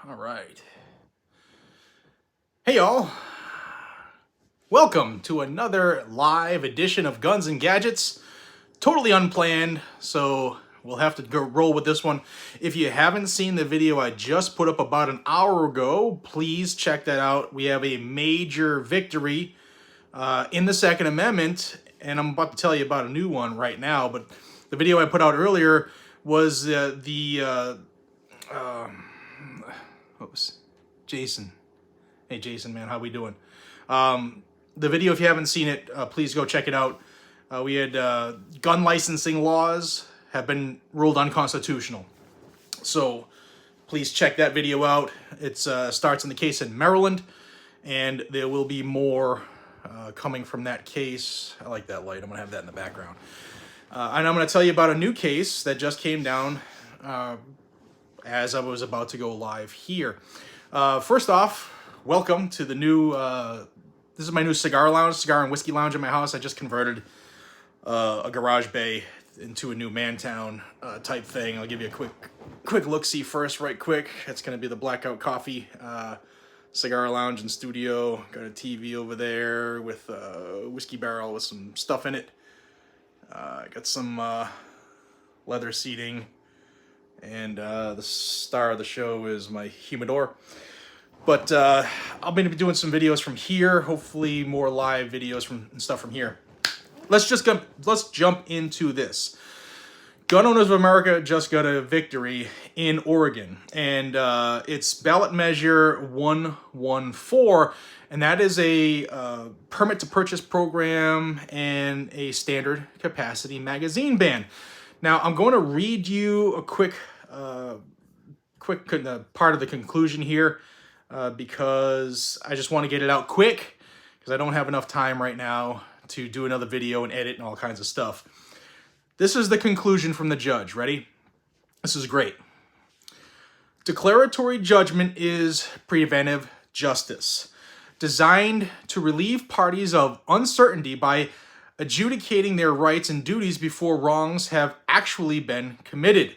All right. Hey, y'all. Welcome to another live edition of Guns and Gadgets. Totally unplanned, so we'll have to go roll with this one. If you haven't seen the video I just put up about an hour ago, please check that out. We have a major victory in the Second Amendment, and I'm about to tell you about a new one right now, but the video I put out earlier was Jason. Hey, Jason, man, how we doing? The video, if you haven't seen it, please go check it out. We had gun licensing laws have been ruled unconstitutional. So please check that video out. It starts in the case in Maryland, and there will be more coming from that case. I like that light. I'm going to have that in the background. And I'm going to tell you about a new case that just came down as I was about to go live here. First off, welcome to the new, this is my new cigar and whiskey lounge in my house. I just converted a garage bay into a new Mantown type thing. I'll give you a quick look-see first, right quick. It's going to be the Blackout Coffee cigar lounge and studio. Got a TV over there with a whiskey barrel with some stuff in it. Got some leather seating. And the star of the show is my humidor. But I'm going to be doing some videos from here. Hopefully more live videos and stuff from here. Let's jump into this. Gun Owners of America just got a victory in Oregon. And it's ballot measure 114. And that is a permit to purchase program and a standard capacity magazine ban. Now, I'm going to read you a quick part of the conclusion here because I just want to get it out quick because I don't have enough time right now to do another video and edit and all kinds of stuff. This is the conclusion from the judge. Ready? This is great. Declaratory judgment is preventive justice, designed to relieve parties of uncertainty by adjudicating their rights and duties before wrongs have actually been committed.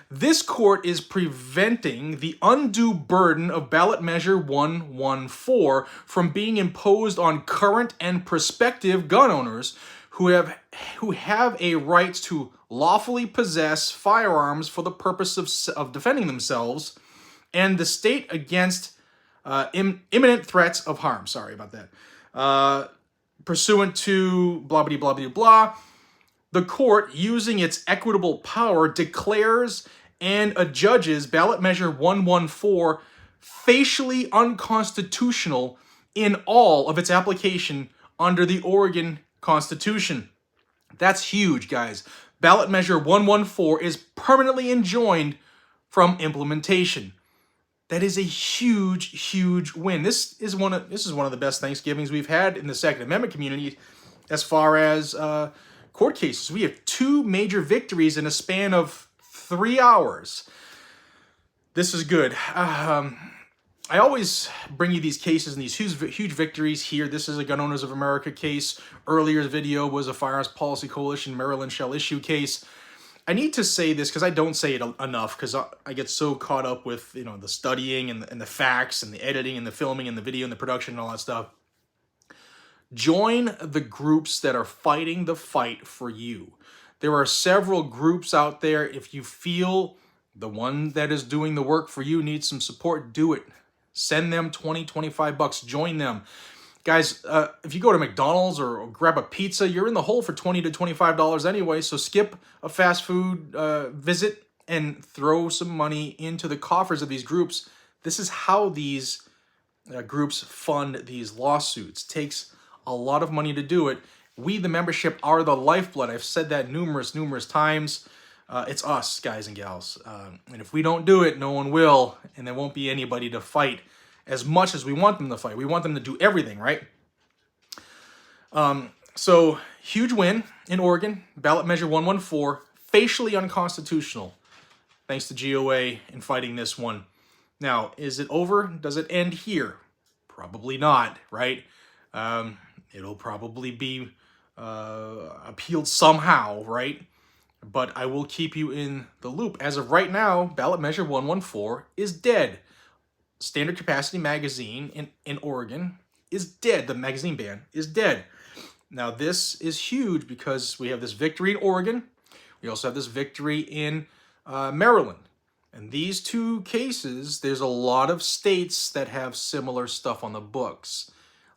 This court is preventing the undue burden of ballot measure 114 from being imposed on current and prospective gun owners who have a right to lawfully possess firearms for the purpose of defending themselves and the state against imminent threats of harm. Sorry about that. Pursuant to blah, blah, blah, blah, blah, the court, using its equitable power, declares and adjudges ballot measure 114 facially unconstitutional in all of its application under the Oregon Constitution. That's huge, guys. Ballot measure 114 is permanently enjoined from implementation. That is a huge, huge win. This is one of the best Thanksgivings we've had in the Second Amendment community as far as court cases. We have two major victories in a span of 3 hours. This is good. I always bring you these cases and these huge victories here. This is a Gun Owners of America case. Earlier's video was a Firearms Policy Coalition Maryland Shall Issue case. I need to say this because I don't say it enough because I get so caught up with the studying and the facts and the editing and the filming and the video and the production and all that stuff. Join the groups that are fighting the fight for you. There are several groups out there. If you feel the one that is doing the work for you needs some support, do it. Send them $20, $25. Join them. Guys, if you go to McDonald's or grab a pizza, you're in the hole for $20 to $25 anyway, so skip a fast food visit and throw some money into the coffers of these groups. This is how these groups fund these lawsuits. It takes a lot of money to do it. We, the membership, are the lifeblood. I've said that numerous times. It's us, guys and gals. And if we don't do it, no one will, and there won't be anybody to fight as much as we want them to fight. We want them to do everything, right? So, huge win in Oregon. Ballot measure 114, facially unconstitutional, thanks to GOA in fighting this one. Now, is it over? Does it end here? Probably not, right? It'll probably be appealed somehow, right? But I will keep you in the loop. As of right now, ballot measure 114 is dead. standard capacity magazine in Oregon is dead. The magazine ban is dead. Now, this is huge because we have this victory in Oregon. We also have this victory in Maryland. And these two cases, there's a lot of states that have similar stuff on the books.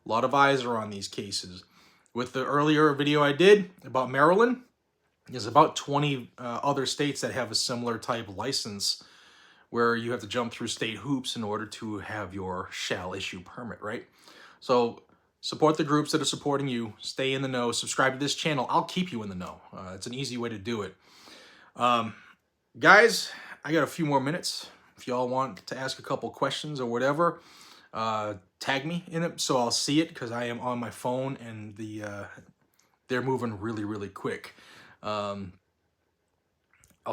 A lot of eyes are on these cases. With the earlier video I did about Maryland, there's about 20 other states that have a similar type license where you have to jump through state hoops in order to have your shall issue permit, right? So support the groups that are supporting you. Stay in the know. Subscribe to this channel. I'll keep you in the know. It's an easy way to do it. Guys, I got a few more minutes. If y'all want to ask a couple questions or whatever, tag me in it so I'll see it, because I am on my phone and they're moving really, really quick. I'll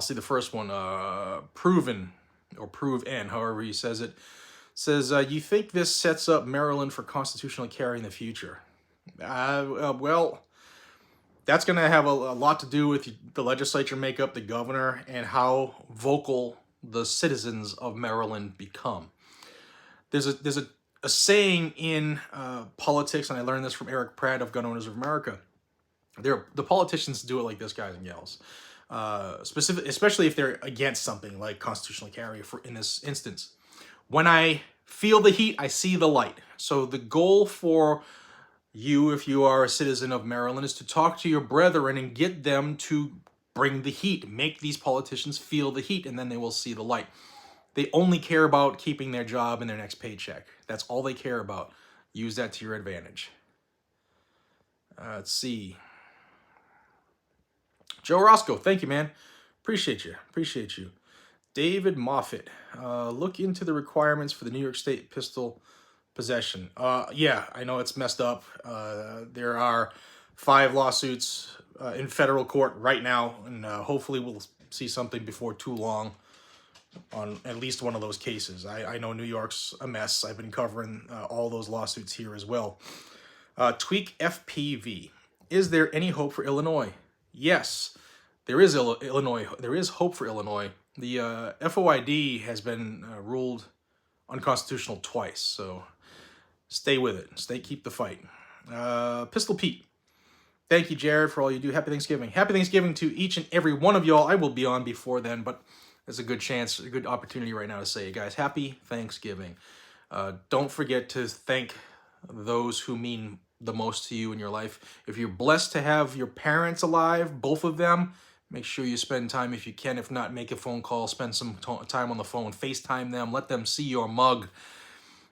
see the first one, proven, or prove N, however he says it. Says, you think this sets up Maryland for constitutional carry in the future? Well, that's going to have a lot to do with the legislature makeup, the governor, and how vocal the citizens of Maryland become. There's a saying in politics, and I learned this from Eric Pratt of Gun Owners of America. The politicians do it like this, guys and gals. Especially if they're against something like constitutional carry in this instance. When I feel the heat, I see the light. So the goal for you, if you are a citizen of Maryland, is to talk to your brethren and get them to bring the heat. Make these politicians feel the heat, and then they will see the light. They only care about keeping their job and their next paycheck. That's all they care about. Use that to your advantage. Let's see. Joe Roscoe, thank you, man. Appreciate you. Appreciate you. David Moffitt, look into the requirements for the New York State pistol possession. Yeah, I know it's messed up. There are 5 lawsuits in federal court right now, and hopefully we'll see something before too long on at least one of those cases. I know New York's a mess. I've been covering all those lawsuits here as well. Tweak FPV. Is there any hope for Illinois? Yes, there is Illinois. There is hope for Illinois. The FOID has been ruled unconstitutional twice, so stay with it. Keep the fight. Pistol Pete. Thank you, Jared, for all you do. Happy Thanksgiving. Happy Thanksgiving to each and every one of y'all. I will be on before then, but there's a good chance, a good opportunity right now to say, guys, happy Thanksgiving. Don't forget to thank those who mean the most to you in your life. If you're blessed to have your parents alive, both of them, make sure you spend time if you can. If not, make a phone call, spend some time on the phone, FaceTime them, let them see your mug.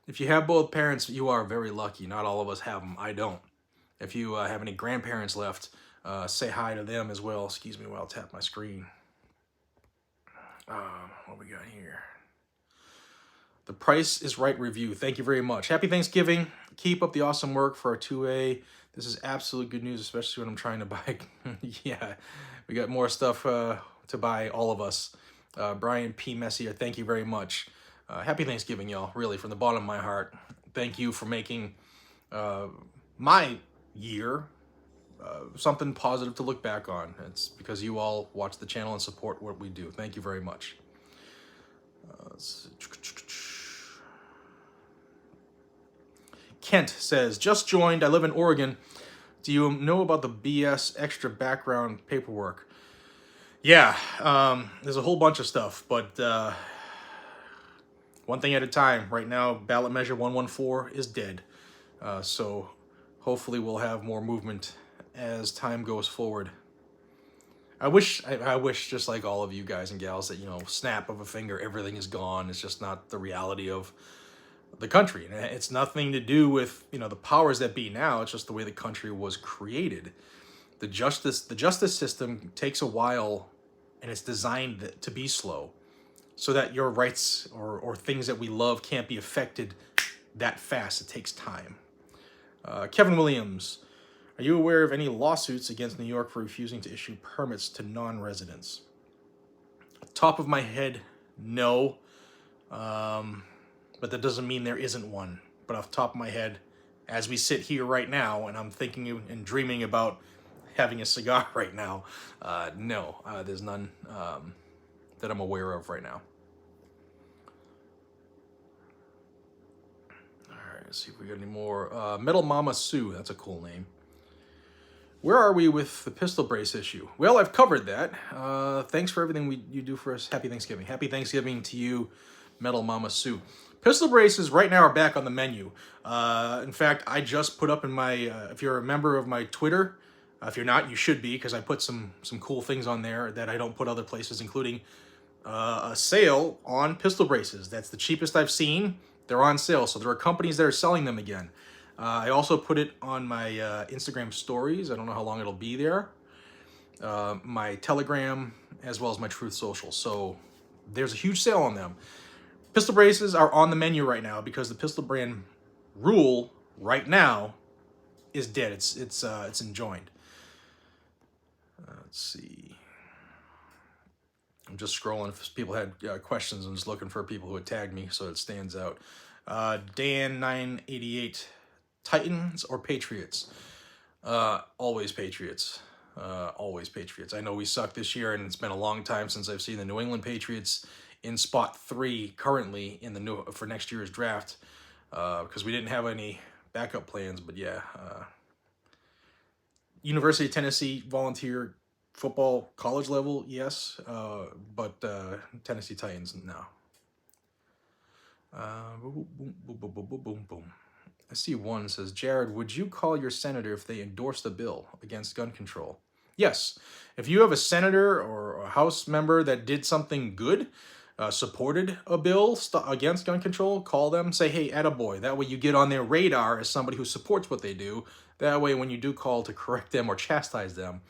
If you have both parents, you are very lucky. Not all of us have them. I don't. If you have any grandparents left, say hi to them as well. Excuse me while I tap my screen. What we got here? The Price is Right review. Thank you very much. Happy Thanksgiving. Keep up the awesome work for our 2A. This is absolute good news, especially when I'm trying to buy. Yeah, we got more stuff to buy, all of us. Brian P. Messier, thank you very much. Happy Thanksgiving, y'all. Really, from the bottom of my heart. Thank you for making my year something positive to look back on. It's because you all watch the channel and support what we do. Thank you very much. Kent says, just joined. I live in Oregon. Do you know about the BS extra background paperwork? Yeah, there's a whole bunch of stuff, but one thing at a time. Right now, ballot measure 114 is dead. So hopefully we'll have more movement as time goes forward. I wish just like all of you guys and gals that, snap of a finger, everything is gone. It's just not the reality of the country. And it's nothing to do with, the powers that be now. It's just the way the country was created. The justice system takes a while, and it's designed to be slow so that your rights or things that we love can't be affected that fast. It takes time. Kevin Williams, are you aware of any lawsuits against New York for refusing to issue permits to non-residents? Top of my head, no. But that doesn't mean there isn't one. But off the top of my head, as we sit here right now, and I'm thinking and dreaming about having a cigar right now, no, there's none that I'm aware of right now. Let's see if we got any more. Metal Mama Sue. That's a cool name. Where are we with the pistol brace issue? Well, I've covered that. Thanks for everything you do for us. Happy Thanksgiving. Happy Thanksgiving to you, Metal Mama Sue. Pistol braces right now are back on the menu. In fact, I just put up in my, if you're a member of my Twitter, if you're not, you should be, because I put some cool things on there that I don't put other places, including a sale on pistol braces. That's the cheapest I've seen. They're on sale, so there are companies that are selling them again. I also put it on my Instagram stories. I don't know how long it'll be there. My Telegram, as well as my Truth Social. So there's a huge sale on them. Pistol braces are on the menu right now because the pistol brand rule right now is dead. It's enjoined. Let's see. I'm just scrolling. If people had questions, I'm just looking for people who had tagged me so it stands out. Dan988. Titans or Patriots? Always Patriots. Always Patriots. I know we suck this year, and it's been a long time since I've seen the New England Patriots in spot 3 currently in the for next year's draft, because we didn't have any backup plans. But yeah, University of Tennessee volunteer football college level, yes, but Tennessee Titans, no. Boom, boom, boom, boom, boom, boom, boom. I see one says, Jared, would you call your senator if they endorse the bill against gun control? Yes. If you have a senator or a House member that did something good, supported a bill against gun control, call them, say, hey, attaboy. That way you get on their radar as somebody who supports what they do. That way when you do call to correct them or chastise them,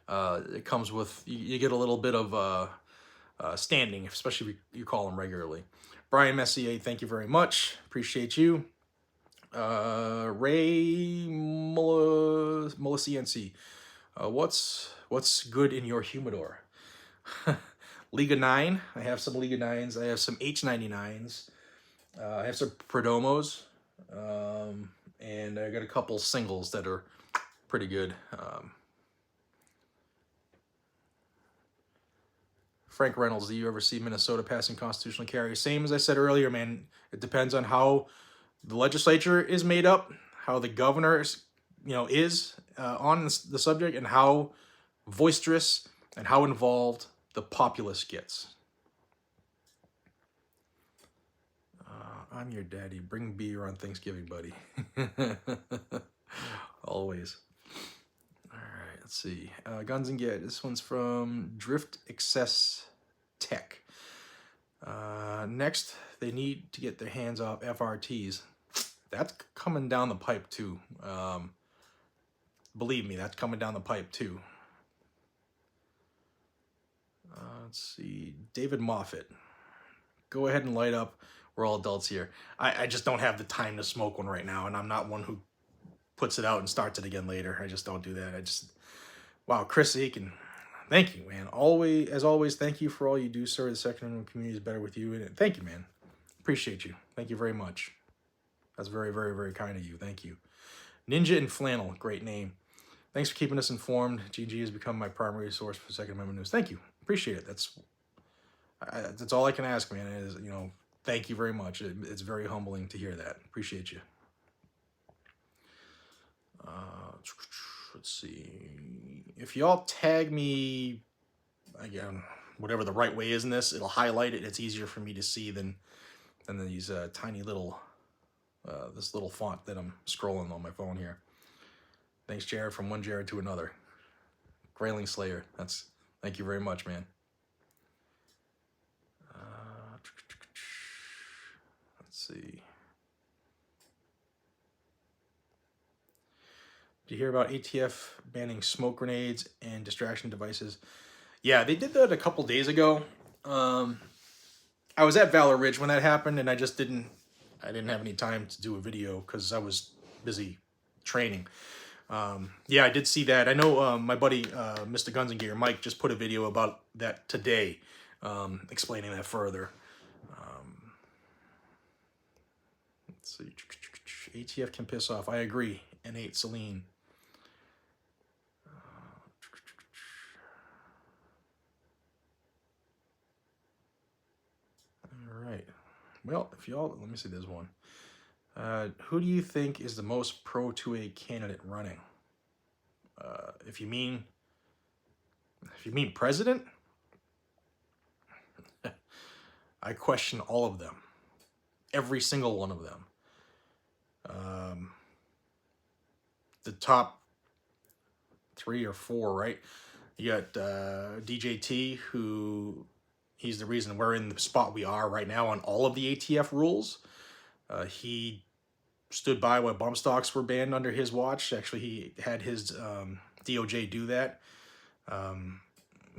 it comes with, you get a little bit of standing, especially if you call them regularly. Brian Messier, thank you very much. Appreciate you. Ray Molicienci, what's good in your humidor? Liga 9. I have some Liga 9s. I have some H99s. I have some Perdomos. And I got a couple singles that are pretty good. Frank Reynolds, do you ever see Minnesota passing constitutional carry? Same as I said earlier, man. It depends on how the legislature is made up, how the governor is, is on the subject, and how boisterous and how involved the populace gets. I'm your daddy. Bring beer on Thanksgiving, buddy. Always. All right, let's see. Guns and Get. This one's from Drift Excess Tech. Next, they need to get their hands off FRTs. That's coming down the pipe too. Believe me, that's coming down the pipe too. Let's see. David Moffat. Go ahead and light up. We're all adults here. I just don't have the time to smoke one right now, and I'm not one who puts it out and starts it again later. I just don't do that. Wow, Chris Aiken. Thank you, man. As always, thank you for all you do, sir. The Second Amendment community is better with you. And thank you, man. Appreciate you. Thank you very much. That's very, very, very kind of you. Thank you. Ninja and Flannel, great name. Thanks for keeping us informed. GG has become my primary source for Second Amendment news. Thank you. Appreciate it. That's all I can ask, man. Is thank you very much. It's very humbling to hear that. Appreciate you. Let's see. If y'all tag me, again, whatever the right way is in this, it'll highlight it. It's easier for me to see than these tiny little, this little font that I'm scrolling on my phone here. Thanks, Jared, from one Jared to another. Grayling Slayer. Thank you very much, man. Let's see. Did you hear about ATF banning smoke grenades and distraction devices? Yeah, they did that a couple days ago. I was at Valor Ridge when that happened, and I didn't have any time to do a video because I was busy training. Yeah, I did see that. I know my buddy, Mr. Guns and Gear, Mike, just put a video about that today, explaining that further. Let's see. ATF can piss off. I agree. N8 Celine. All right. Well, if y'all, let me see, there's one. Who do you think is the most pro-2A candidate running? If you mean president, I question all of them, every single one of them. The top 3 or 4, right? You got DJT, who he's the reason we're in the spot we are right now on all of the ATF rules. He stood by while bump stocks were banned under his watch. Actually, he had his DOJ do that.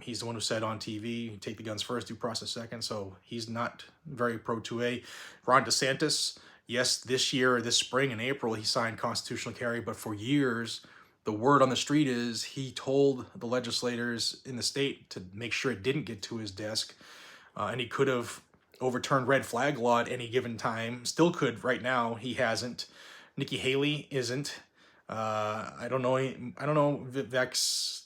He's the one who said on TV, take the guns first, due process second. So he's not very pro-2A. Ron DeSantis, yes, this spring in April, he signed constitutional carry, but for years, the word on the street is he told the legislators in the state to make sure it didn't get to his desk. And he could have overturned red flag law at any given time. Still could right now. He hasn't. Nikki Haley isn't. I don't know Vivek's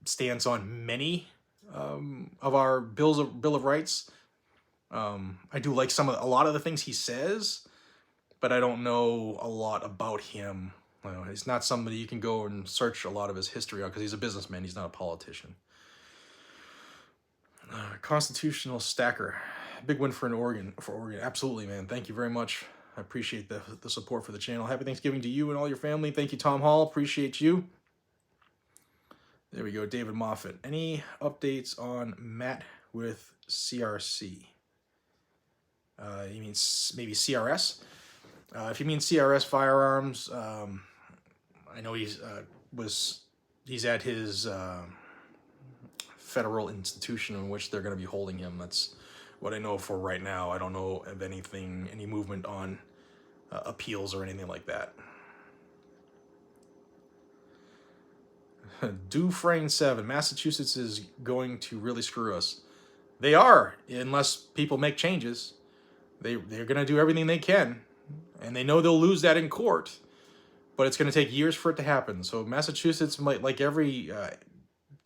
stance on many of our Bill of Rights. I do like a lot of the things he says, but I don't know a lot about him. He's not somebody you can go and search a lot of his history on because he's a businessman. He's not a politician. Constitutional stacker. Big win for Oregon. Absolutely, man. Thank you very much. I appreciate the support for the channel. Happy Thanksgiving to you and all your family. Thank you, Tom Hall. Appreciate you. There we go. David Moffat. Any updates on Matt with CRC? You mean maybe CRS? If you mean CRS Firearms, I know he's at his federal institution in which they're going to be holding him. That's what I know for right now. I don't know of any movement on appeals or anything like that. Dufresne 7, Massachusetts is going to really screw us. They are, unless people make changes. They're going to do everything they can, and they know they'll lose that in court, but it's going to take years for it to happen. So Massachusetts, might, like every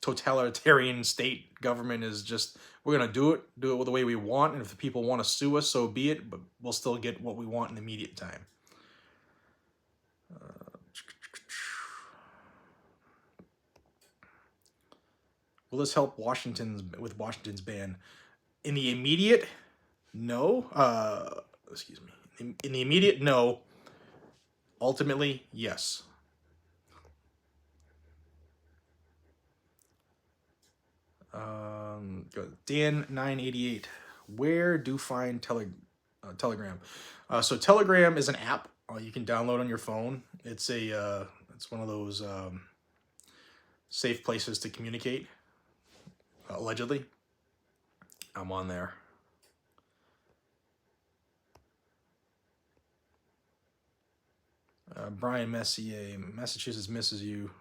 totalitarian state government, is just, we're going to do it the way we want, and if the people want to sue us, so be it, but we'll still get what we want in the immediate time. Will this help Washington's ban? In the immediate, no. Excuse me. In the immediate, no. Ultimately, yes. Dan988. Where do find Telegram? So Telegram is an app you can download on your phone. It's one of those safe places to communicate. Allegedly, I'm on there. Brian Messier, Massachusetts misses you.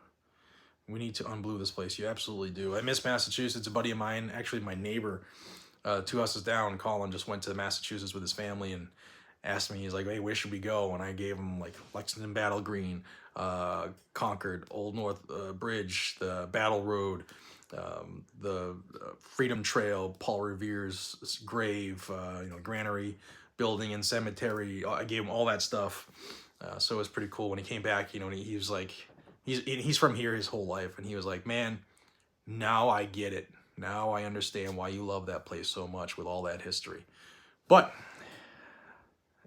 We need to unblue this place. You absolutely do. I miss Massachusetts. A buddy of mine, actually my neighbor, 2 houses down, Colin, just went to Massachusetts with his family and asked me, he's like, hey, where should we go? And I gave him like Lexington Battle Green, Concord, Old North Bridge, the Battle Road, the Freedom Trail, Paul Revere's grave, granary, building and cemetery. I gave him all that stuff. So it was pretty cool when he came back, and he was like, he's from here his whole life. And he was like, man, now I get it. Now I understand why you love that place so much with all that history. But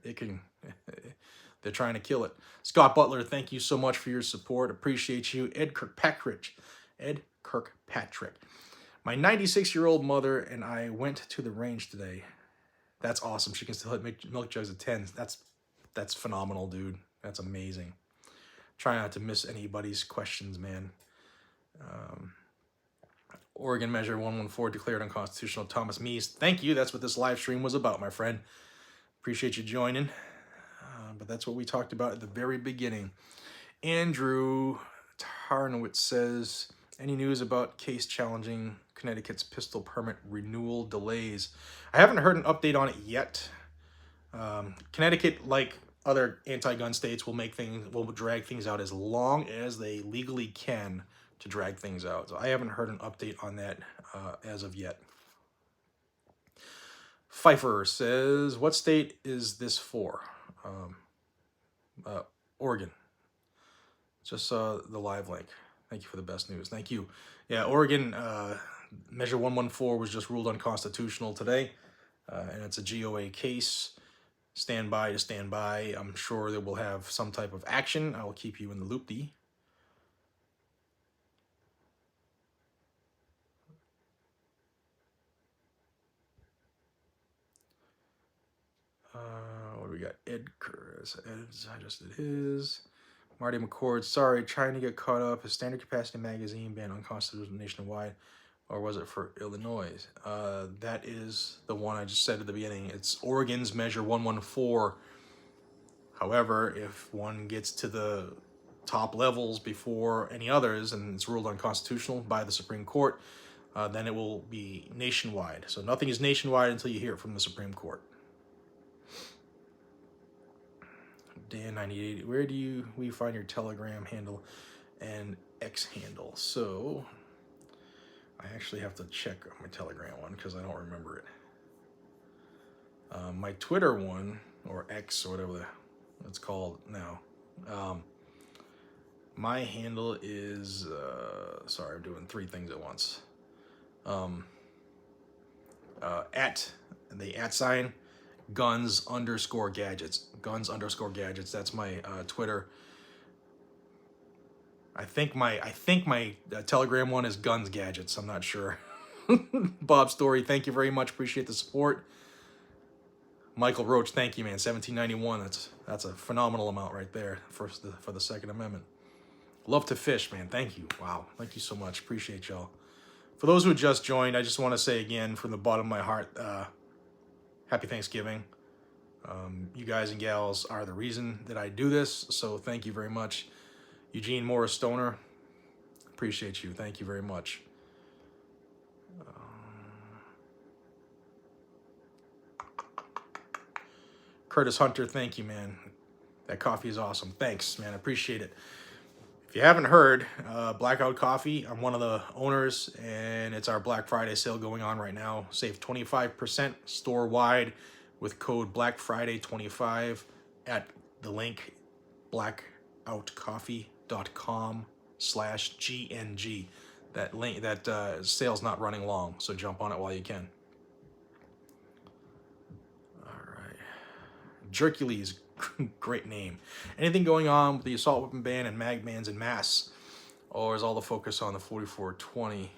they're trying to kill it. Scott Butler, thank you so much for your support. Appreciate you. Ed Kirkpatrick. My 96-year-old mother and I went to the range today. That's awesome. She can still hit milk jugs at 10. That's phenomenal, dude. That's amazing. Try not to miss anybody's questions, man. Oregon Measure 114 declared unconstitutional. Thomas Meese, thank you. That's what this live stream was about, my friend. Appreciate you joining. But that's what we talked about at the very beginning. Andrew Tarnowitz says, any news about case challenging Connecticut's pistol permit renewal delays? I haven't heard an update on it yet. Connecticut, like other anti-gun states, will drag things out as long as they legally can to drag things out. So I haven't heard an update on that as of yet. Pfeiffer says, what state is this for? Oregon. Just saw the live link. Thank you for the best news. Thank you. Yeah, Oregon, Measure 114 was just ruled unconstitutional today, and it's a GOA case. Stand by to stand by. I'm sure that we'll have some type of action. I will keep you in the loop, D. What do we got? Ed Curtis. Ed's, I just did his. Marty McCord, sorry, trying to get caught up. Is standard capacity magazine banned unconstitutional nationwide, or was it for Illinois? That is the one I just said at the beginning. It's Oregon's Measure 114. However, if one gets to the top levels before any others and it's ruled unconstitutional by the Supreme Court, then it will be nationwide. So nothing is nationwide until you hear it from the Supreme Court. Dan98, where do we find your Telegram handle and X handle? So I actually have to check my Telegram one because I don't remember it. My Twitter one, or X or whatever it's called now, my handle is, sorry, I'm doing three things at once. At the @ Guns_Gadgets. Guns_Gadgets. That's my Twitter. I think my Telegram one is GunsGadgets. I'm not sure. Bob Story, thank you very much. Appreciate the support. Michael Roach, thank you, man. 1791. That's a phenomenal amount right there for the Second Amendment. Love to fish, man. Thank you. Wow. Thank you so much. Appreciate y'all. For those who just joined, I just want to say again from the bottom of my heart, happy Thanksgiving. You guys and gals are the reason that I do this, so thank you very much. Eugene Morris Stoner, appreciate you. Thank you very much. Curtis Hunter, thank you, man. That coffee is awesome. Thanks, man. I appreciate it. If you haven't heard, Blackout Coffee, I'm one of the owners, and it's our Black Friday sale going on right now. Save 25% store-wide with code BlackFriday25 at the link blackoutcoffee.com/GNG. That link, that sale's not running long, so jump on it while you can. All right. Jerkules, great name. Anything going on with the assault weapon ban and mag bans in mass? Or is all the focus on the 4420,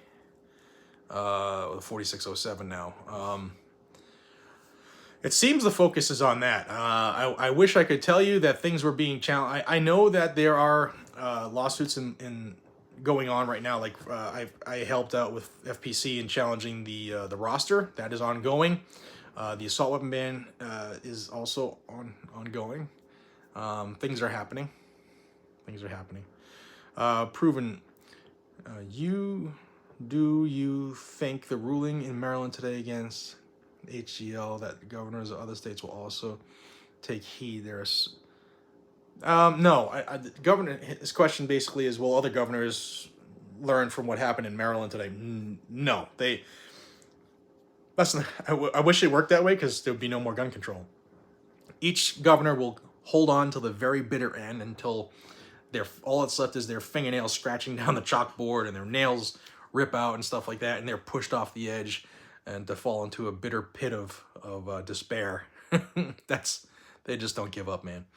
the 4607 now? It seems the focus is on that. I wish I could tell you that things were being challenged. I know that there are lawsuits in going on right now. Like I helped out with FPC in challenging the roster. That is ongoing. The assault weapon ban is also ongoing. Things are happening. Things are happening. Proven. Do you think the ruling in Maryland today against HGL that governors of other states will also take heed? There's no. Governor. His question basically is: will other governors learn from what happened in Maryland today? No, they. That's not, I wish it worked that way because there would be no more gun control. Each governor will hold on to the very bitter end until all that's left is their fingernails scratching down the chalkboard and their nails rip out and stuff like that, and they're pushed off the edge and to fall into a bitter pit of despair. They just don't give up, man.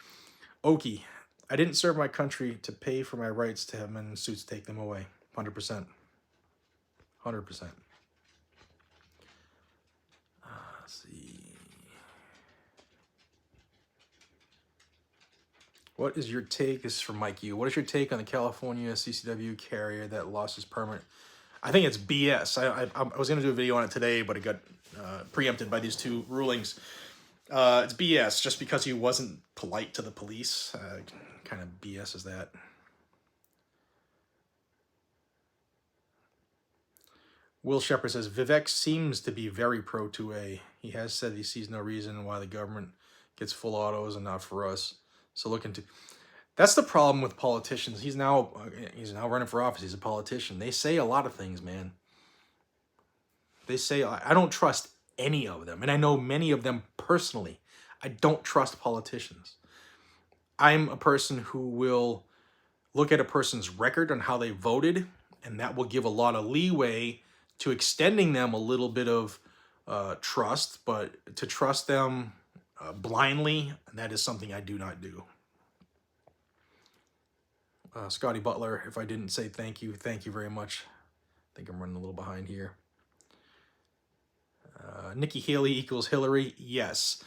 Okie, I didn't serve my country to pay for my rights to have men in suits take them away. 100%. 100%. Let's see. What is your take? This is from Mike U. What is your take on the California CCW carrier that lost his permit? I think it's BS. I was going to do a video on it today, but it got preempted by these two rulings. It's BS just because he wasn't polite to the police. Kind of BS is that. Will Shepard says, Vivek seems to be very pro 2A. He has said he sees no reason why the government gets full autos and not for us. So look into... That's the problem with politicians. He's now running for office. He's a politician. They say a lot of things, man. They say... I don't trust any of them. And I know many of them personally. I don't trust politicians. I'm a person who will look at a person's record on how they voted, and that will give a lot of leeway to extending them a little bit of trust, but to trust them blindly, that is something I do not do. Scotty Butler, if I didn't say thank you very much. I think I'm running a little behind here. Nikki Haley equals Hillary. Yes.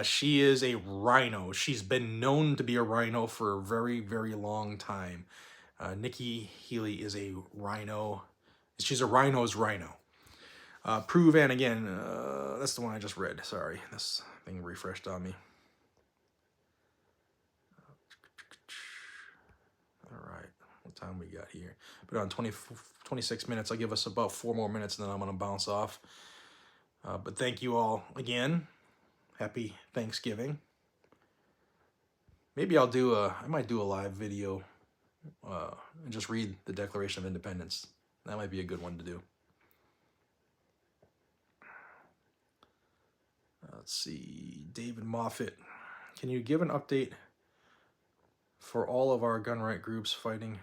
She is a rhino. She's been known to be a rhino for a very, very long time. Nikki Haley is a rhino. She's a rhino's rhino. Prove and again, that's the one I just read. Sorry, this thing refreshed on me. All right, what time we got here? But on 26 minutes, I'll give us about 4 more minutes and then I'm gonna bounce off. But thank you all again. Happy Thanksgiving. Maybe I might do a live video and just read the Declaration of Independence. That might be a good one to do. Let's see, David Moffitt. Can you give an update for all of our gun right groups fighting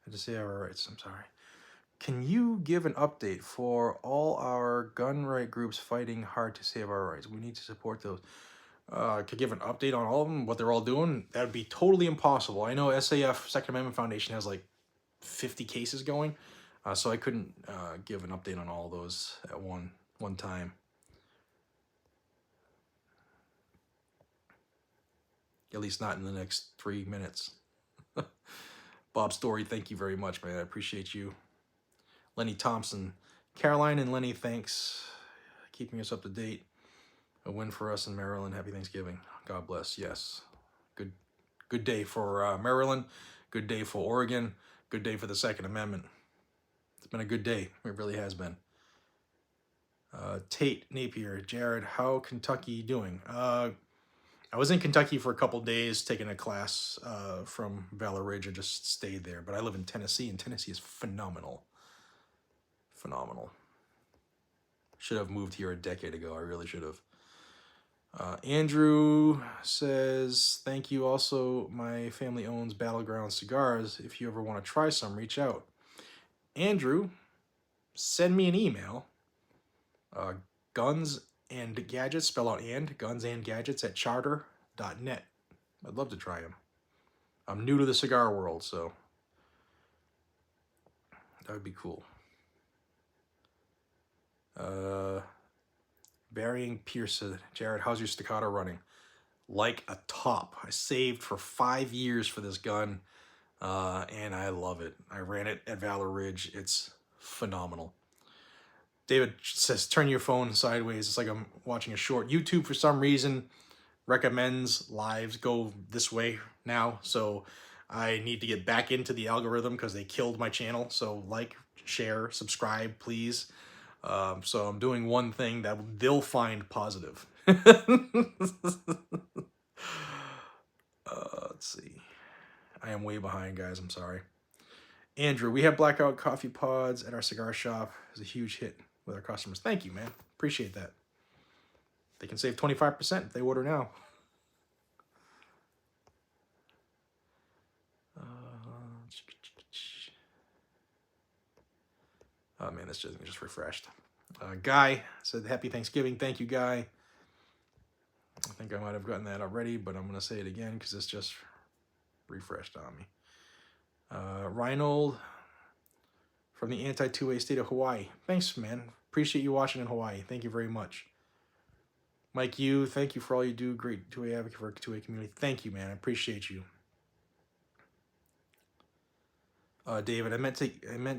to save our rights? I'm sorry. Can you give an update for all our gun right groups fighting hard to save our rights? We need to support those. Could give an update on all of them, what they're all doing? That would be totally impossible. I know SAF, Second Amendment Foundation, has like 50 cases going, so I couldn't give an update on all those at one time. At least not in the next 3 minutes. Bob Story, thank you very much, man. I appreciate you. Lenny Thompson. Caroline and Lenny, thanks. Keeping us up to date. A win for us in Maryland. Happy Thanksgiving. God bless. Yes. Good day for Maryland. Good day for Oregon. Good day for the Second Amendment. It's been a good day. It really has been. Tate Napier. Jared, how Kentucky doing? I was in Kentucky for a couple days taking a class from Valor Ridge. I just stayed there. But I live in Tennessee, and Tennessee is phenomenal. Phenomenal. Should have moved here a decade ago. I really should have. Andrew says, thank you. Also, my family owns Battleground Cigars. If you ever want to try some, reach out. Andrew, send me an email. GunsandGadgets, spell out GunsandGadgets at charter.net. I'd love to try them. I'm new to the cigar world, so that would be cool. Varying Pearson. Jared, how's your staccato running? Like a top. I saved for 5 years for this gun, and I love it. I ran it at Valor Ridge. It's phenomenal. David says, turn your phone sideways. It's like I'm watching a short. YouTube, for some reason, recommends lives go this way now, so I need to get back into the algorithm because they killed my channel. So like, share, subscribe, please. So I'm doing one thing that they'll find positive. Let's see. I am way behind, guys. I'm sorry. Andrew, we have blackout coffee pods at our cigar shop. It's a huge hit with our customers. Thank you, man. Appreciate that. They can save 25% if they order now. Oh, man, this just refreshed. Guy said, happy Thanksgiving. Thank you, Guy. I think I might have gotten that already, but I'm going to say it again because this just refreshed on me. Reinhold from the anti-2A state of Hawaii. Thanks, man. Appreciate you watching in Hawaii. Thank you very much. Mike Yu, thank you for all you do. Great 2A advocate for our 2A community. Thank you, man. I appreciate you. David, I meant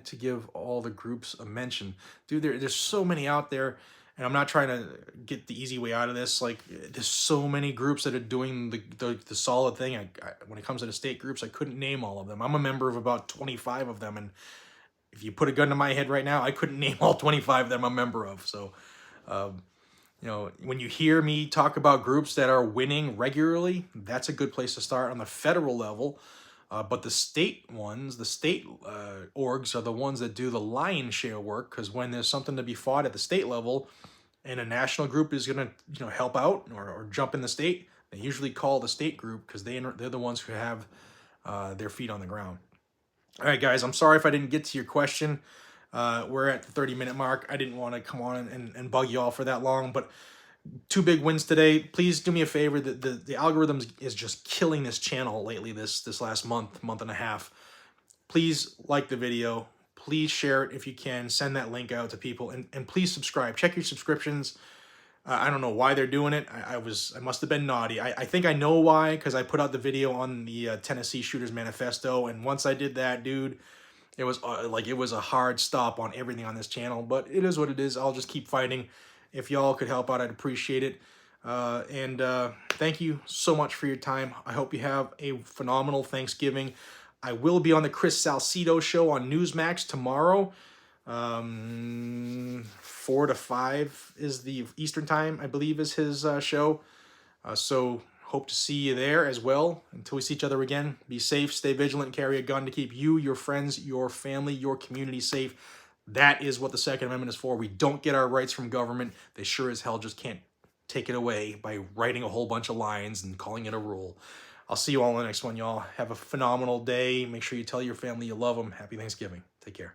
to give all the groups a mention. Dude, there's so many out there, and I'm not trying to get the easy way out of this. Like, there's so many groups that are doing the solid thing. When it comes to the state groups, I couldn't name all of them. I'm a member of about 25 of them, and if you put a gun to my head right now, I couldn't name all 25 of them I'm a member of. So, you know, when you hear me talk about groups that are winning regularly, that's a good place to start on the federal level. But the state ones, the state orgs are the ones that do the lion's share work, because when there's something to be fought at the state level and a national group is going to help out or jump in the state, They usually call the state group because they're the ones who have their feet on the ground. All right, guys, I'm sorry if I didn't get to your question. We're at the 30-minute mark. I didn't want to come on and bug you all for that long, but 2 big wins today. Please do me a favor. The algorithm is just killing this channel lately, this last month and a half. Please like the video. Please share it if you can. Send that link out to people. And please subscribe. Check your subscriptions. I don't know why they're doing it. I must have been naughty. I think I know why, because I put out the video on the Tennessee Shooters Manifesto, and once I did that, dude, it was it was a hard stop on everything on this channel. But it is what it is. I'll just keep fighting. If y'all could help out, I'd appreciate it. Thank you so much for your time. I hope you have a phenomenal Thanksgiving. I will be on the Chris Salcido show on Newsmax tomorrow. 4 to 5 is the Eastern time, I believe, is his show. So hope to see you there as well. Until we see each other again, be safe, stay vigilant, carry a gun to keep you, your friends, your family, your community safe. That is what the Second Amendment is for. We don't get our rights from government. They sure as hell just can't take it away by writing a whole bunch of lines and calling it a rule. I'll see you all in the next one, y'all. Have a phenomenal day. Make sure you tell your family you love them. Happy Thanksgiving. Take care.